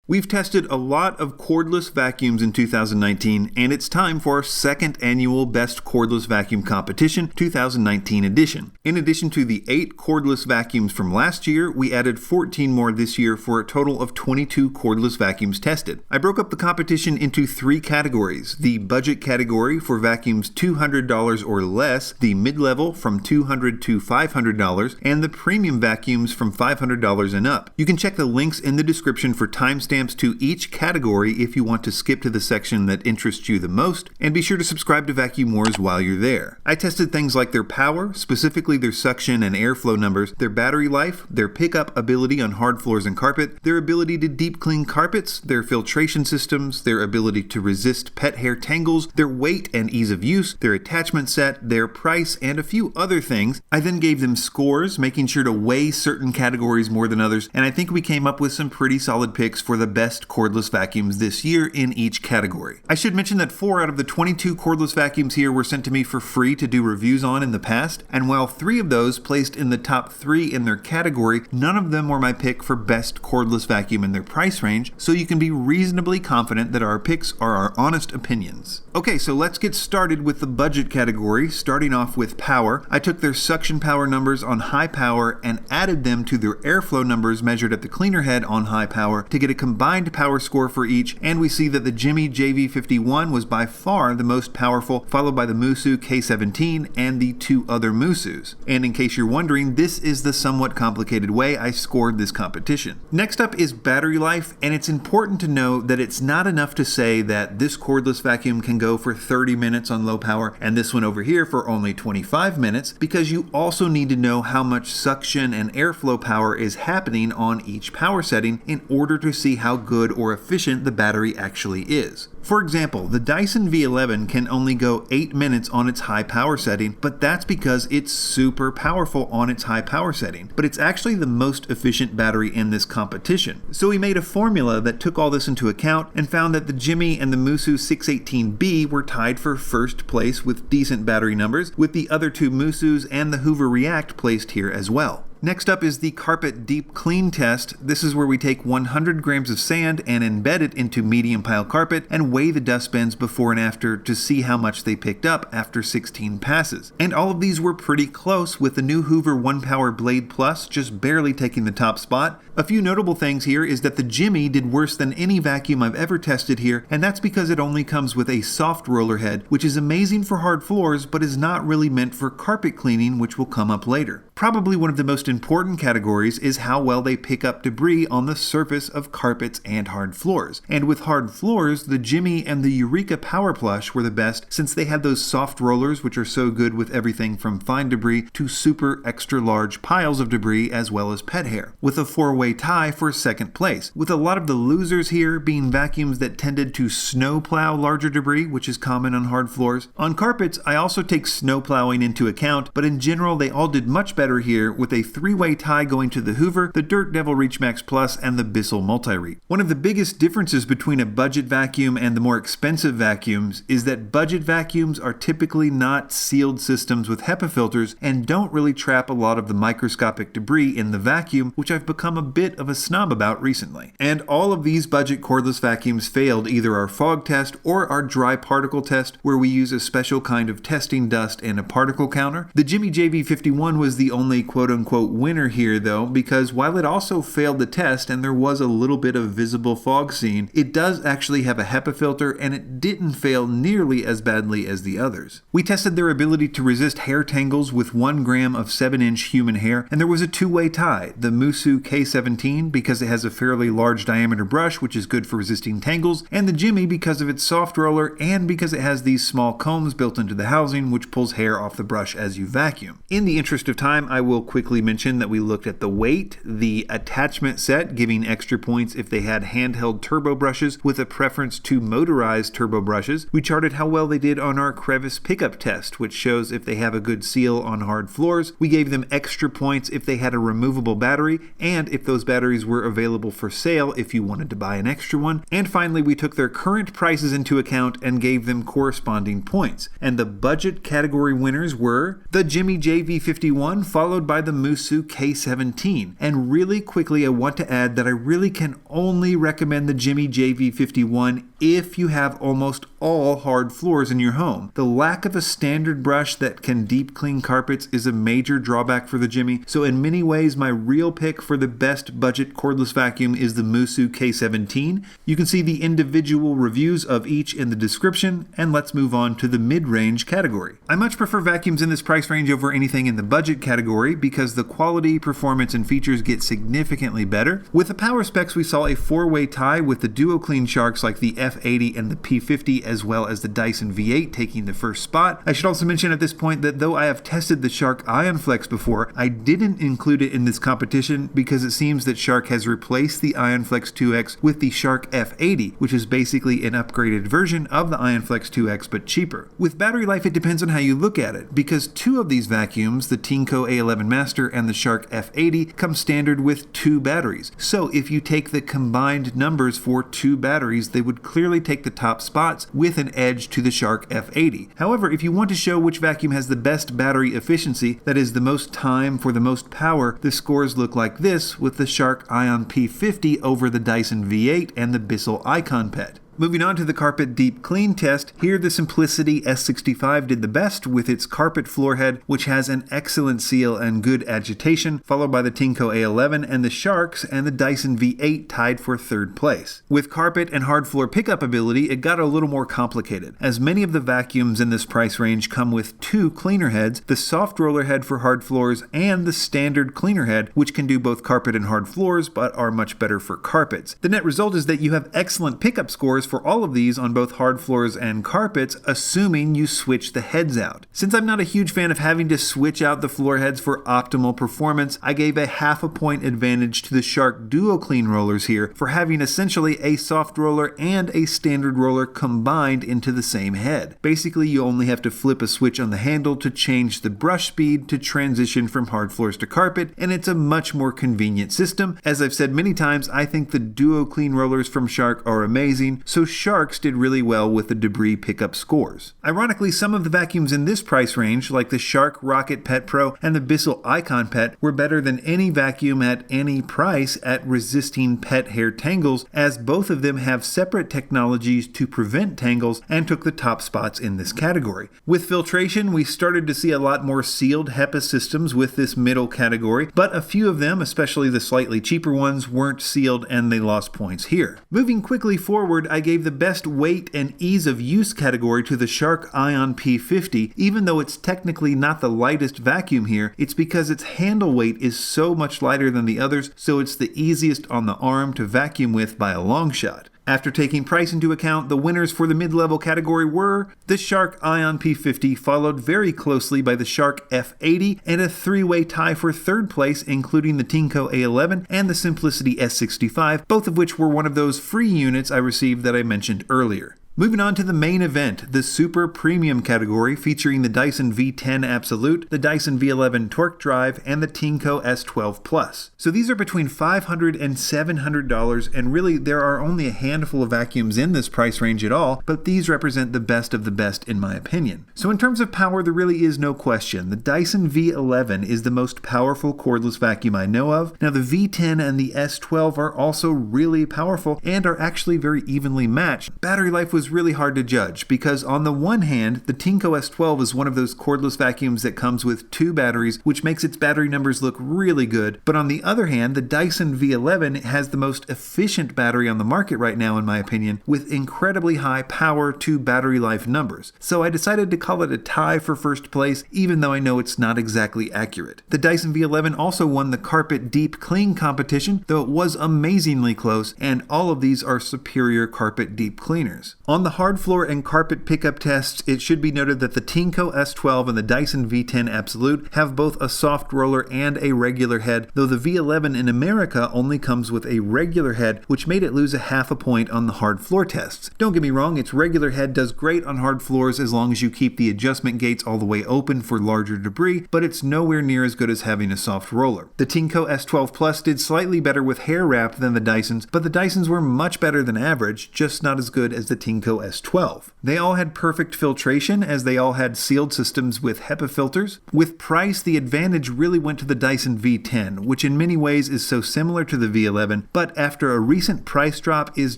We've tested a lot of cordless vacuums in 2019, and it's time for our second annual Best Cordless Vacuum Competition 2019 edition. In addition to the 8 cordless vacuums from last year, we added 14 more this year for a total of 22 cordless vacuums tested. I broke up the competition into 3 categories: the budget category for vacuums $200 or less, the mid-level from $200 to $500, and the premium vacuums from $500 and up. You can check the links in the description for timestamps to each category if you want to skip to the section that interests you the most, and be sure to subscribe to Vacuum Wars while you're there. I tested things like their power, specifically their suction and airflow numbers, their battery life, their pickup ability on hard floors and carpet, their ability to deep clean carpets, their filtration systems, their ability to resist pet hair tangles, their weight and ease of use, their attachment set, their price, and a few other things. I then gave them scores, making sure to weigh certain categories more than others, and I think we came up with some pretty solid picks for the best cordless vacuums this year in each category. I should mention that 4 out of the 22 cordless vacuums here were sent to me for free to do reviews on in the past, and while 3 of those placed in the top 3 in their category, none of them were my pick for best cordless vacuum in their price range, so you can be reasonably confident that our picks are our honest opinions. Okay, so let's get started with the budget category, starting off with power. I took their suction power numbers on high power and added them to their airflow numbers measured at the cleaner head on high power to get a combined power score for each, and we see that the Jimmy JV51 was by far the most powerful, followed by the Moosoo K17 and the 2 other Moosoos. And in case you're wondering, this is the somewhat complicated way I scored this competition. Next up is battery life, and it's important to know that it's not enough to say that this cordless vacuum can go for 30 minutes on low power and this one over here for only 25 minutes, because you also need to know how much suction and airflow power is happening on each power setting in order to see how good or efficient the battery actually is. For example, the Dyson V11 can only go 8 minutes on its high power setting, but that's because it's super powerful on its high power setting. But it's actually the most efficient battery in this competition. So we made a formula that took all this into account and found that the Jimmy and the Moosoo 618B were tied for first place with decent battery numbers, with the other 2 Moosoos and the Hoover React placed here as well. Next up is the carpet deep clean test. This is where we take 100 grams of sand and embed it into medium pile carpet and weigh the dust bends before and after to see how much they picked up after 16 passes. And all of these were pretty close, with the new Hoover 1-Power Blade Plus just barely taking the top spot. A few notable things here is that the Jimmy did worse than any vacuum I've ever tested here, and that's because it only comes with a soft roller head, which is amazing for hard floors but is not really meant for carpet cleaning, which will come up later. Probably one of the most important categories is how well they pick up debris on the surface of carpets and hard floors. And with hard floors, the Jimmy and the Eureka Power Plush were the best, since they had those soft rollers which are so good with everything from fine debris to super extra large piles of debris as well as pet hair, with a 4-way tie for second place, with a lot of the losers here being vacuums that tended to snow plow larger debris, which is common on hard floors. On carpets, I also take snow plowing into account, but in general they all did much better here, with a 3-way tie going to the Hoover, the Dirt Devil Reach Max Plus, and the Bissell Multi-Reach. One of the biggest differences between a budget vacuum and the more expensive vacuums is that budget vacuums are typically not sealed systems with HEPA filters and don't really trap a lot of the microscopic debris in the vacuum, which I've become a bit of a snob about recently. And all of these budget cordless vacuums failed either our fog test or our dry particle test, where we use a special kind of testing dust and a particle counter. The Jimmy JV51 was the only quote-unquote winner here though, because while it also failed the test and there was a little bit of visible fog seen, it does actually have a HEPA filter and it didn't fail nearly as badly as the others. We tested their ability to resist hair tangles with 1 gram of 7-inch human hair, and there was a 2-way tie. The Moosoo K17 because it has a fairly large diameter brush, which is good for resisting tangles, and the Jimmy because of its soft roller and because it has these small combs built into the housing which pulls hair off the brush as you vacuum. In the interest of time, I will quickly mention that we looked at the weight, the attachment set, giving extra points if they had handheld turbo brushes with a preference to motorized turbo brushes. We charted how well they did on our crevice pickup test, which shows if they have a good seal on hard floors. We gave them extra points if they had a removable battery, and if those batteries were available for sale if you wanted to buy an extra one. And finally, we took their current prices into account and gave them corresponding points. And the budget category winners were the Jimmy JV51, followed by the Moosoo K17. And really quickly, I want to add that I really can only recommend the Jimmy JV51 if you have almost all hard floors in your home. The lack of a standard brush that can deep clean carpets is a major drawback for the Jimmy, so in many ways my real pick for the best budget cordless vacuum is the Moosoo K17. You can see the individual reviews of each in the description, and let's move on to the mid-range category. I much prefer vacuums in this price range over anything in the budget category because the quality, performance, and features get significantly better. With the power specs, we saw a 4-way tie with the duo clean Sharks like the F80 and the P50, as well as the Dyson V8 taking the first spot. I should also mention at this point that though I have tested the Shark IonFlex before, I didn't include it in this competition because it seems that Shark has replaced the IonFlex 2X with the Shark F80, which is basically an upgraded version of the IonFlex 2X but cheaper. With battery life, it depends on how you look at it, because two of these vacuums, the Tineco A11 Master and the Shark F80, come standard with 2 batteries. So if you take the combined numbers for 2 batteries, they would clearly take the top spots with an edge to the Shark F80. However, if you want to show which vacuum has the best battery efficiency, that is the most time for the most power, the scores look like this with the Shark Ion P50 over the Dyson V8 and the Bissell Icon Pet. Moving on to the carpet deep clean test, here the Simplicity S65 did the best with its carpet floor head, which has an excellent seal and good agitation, followed by the Tineco A11 and the Sharks, and the Dyson V8 tied for 3rd place. With carpet and hard floor pickup ability, it got a little more complicated, as many of the vacuums in this price range come with 2 cleaner heads, the soft roller head for hard floors and the standard cleaner head, which can do both carpet and hard floors but are much better for carpets. The net result is that you have excellent pickup scores for all of these on both hard floors and carpets, assuming you switch the heads out. Since I'm not a huge fan of having to switch out the floor heads for optimal performance, I gave a 0.5 point advantage to the Shark Duo Clean rollers here for having essentially a soft roller and a standard roller combined into the same head. Basically, you only have to flip a switch on the handle to change the brush speed to transition from hard floors to carpet, and it's a much more convenient system. As I've said many times, I think the Duo Clean rollers from Shark are amazing, so Sharks did really well with the debris pickup scores. Ironically, some of the vacuums in this price range, like the Shark Rocket Pet Pro and the Bissell Icon Pet, were better than any vacuum at any price at resisting pet hair tangles, as both of them have separate technologies to prevent tangles and took the top spots in this category. With filtration, we started to see a lot more sealed HEPA systems with this middle category, but a few of them, especially the slightly cheaper ones, weren't sealed and they lost points here. Moving quickly forward, I gave the best weight and ease of use category to the Shark Ion P50. Even though it's technically not the lightest vacuum here, it's because its handle weight is so much lighter than the others, so it's the easiest on the arm to vacuum with by a long shot. After taking price into account, the winners for the mid-level category were the Shark Ion P50, followed very closely by the Shark F80, and a 3-way tie for 3rd place, including the Tineco A11 and the Simplicity S65, both of which were one of those free units I received that I mentioned earlier. Moving on to the main event, the Super Premium category, featuring the Dyson V10 Absolute, the Dyson V11 Torque Drive, and the Tineco S12 Plus. So these are between $500 and $700, and really there are only a handful of vacuums in this price range at all, but these represent the best of the best in my opinion. So in terms of power, there really is no question. The Dyson V11 is the most powerful cordless vacuum I know of. Now the V10 and the S12 are also really powerful and are actually very evenly matched. Battery life was really hard to judge because on the one hand, the Tineco S12 is one of those cordless vacuums that comes with 2 batteries, which makes its battery numbers look really good. But on the other hand, the Dyson V11 has the most efficient battery on the market right now in my opinion, with incredibly high power to battery life numbers. So I decided to call it a tie for 1st place, even though I know it's not exactly accurate. The Dyson V11 also won the Carpet Deep Clean competition, though it was amazingly close, and all of these are superior carpet deep cleaners. On the hard floor and carpet pickup tests, it should be noted that the Tineco S12 and the Dyson V10 Absolute have both a soft roller and a regular head, though the V11 in America only comes with a regular head, which made it lose a 0.5 point on the hard floor tests. Don't get me wrong, its regular head does great on hard floors as long as you keep the adjustment gates all the way open for larger debris, but it's nowhere near as good as having a soft roller. The Tineco S12 Plus did slightly better with hair wrap than the Dysons, but the Dysons were much better than average, just not as good as the Tineco Tineco S12. They all had perfect filtration, as they all had sealed systems with HEPA filters. With price, the advantage really went to the Dyson V10, which in many ways is so similar to the V11, but after a recent price drop is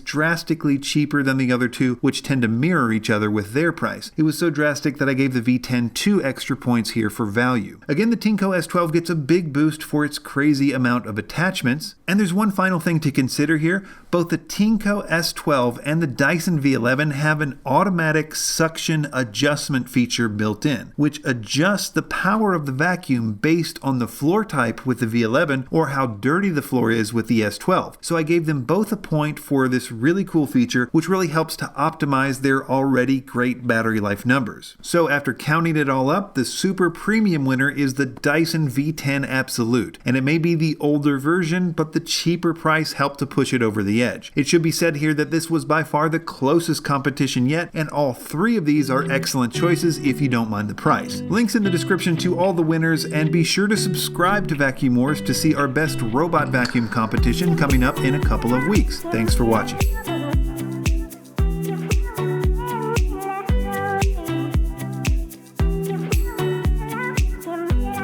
drastically cheaper than the other two, which tend to mirror each other with their price. It was so drastic that I gave the V10 2 extra points here for value. Again, the Tineco S12 gets a big boost for its crazy amount of attachments. And there's one final thing to consider here. Both the Tineco S12 and the Dyson V11 have an automatic suction adjustment feature built in, which adjusts the power of the vacuum based on the floor type with the V11 or how dirty the floor is with the S12. So I gave them both a point for this really cool feature, which really helps to optimize their already great battery life numbers. So after counting it all up, the super premium winner is the Dyson V10 Absolute. And it may be the older version, but the cheaper price helped to push it over the edge. It should be said here that this was by far the closest competition yet, and all three of these are excellent choices if you don't mind the price. Links in the description to all the winners, and be sure to subscribe to Vacuum Wars to see our best robot vacuum competition coming up in a couple of weeks. Thanks for watching.